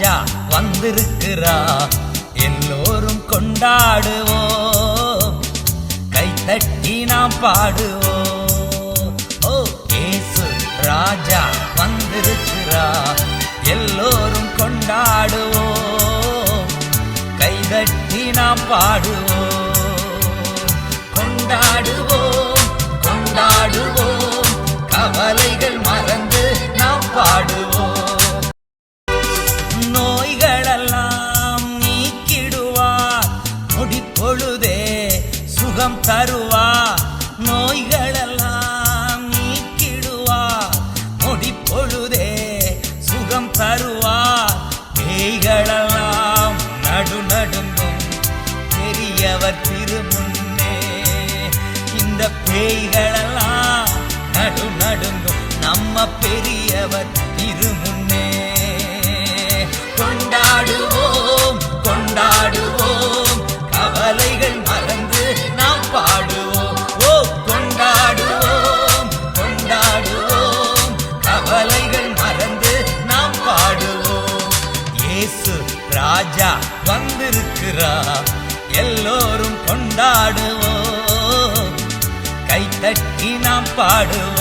ராஜா வந்திருக்கிறா, எல்லோரும் கொண்டாடுவோம், கைத்தட்டி நாம் பாடுவோம். ஓ இயேசு ராஜா வந்திருக்கிறா, எல்லோரும் கொண்டாடுவோம், கைதட்டி நாம் பாடுவோம். கொண்டாடுவோம் கொண்டாடுவோம், கவலைகள் மறந்து நாம் பாடுவோம். நோய்களெல்லாம் நீக்கிடுவார், நொடிப்பொழுதே சுகம் தருவார். நோய்களெல்லாம் நீக்கிடுவார், நொடிப்பொழுதே சுகம் தருவார். பேய்களெல்லாம் நடுநடுங்கும் பெரியவர் திருமுன்னே, இந்த பேய்களெல்லாம் நடுநடுங்கும் நம்ம பெரியவர் திருமுன்னே. கொண்டாடுவோம் கொண்டாடுவோம், கவலைகள் மறந்து நாம் பாடுவோம். ஓ கொண்டாடுவோம் கொண்டாடுவோம், கவலைகள் மறந்து நாம் பாடுவோம். இயேசு ராஜா வந்திருக்கிறார், எல்லோரும் கொண்டாடுவோம், கைத்தட்டி நாம் பாடுவோம்.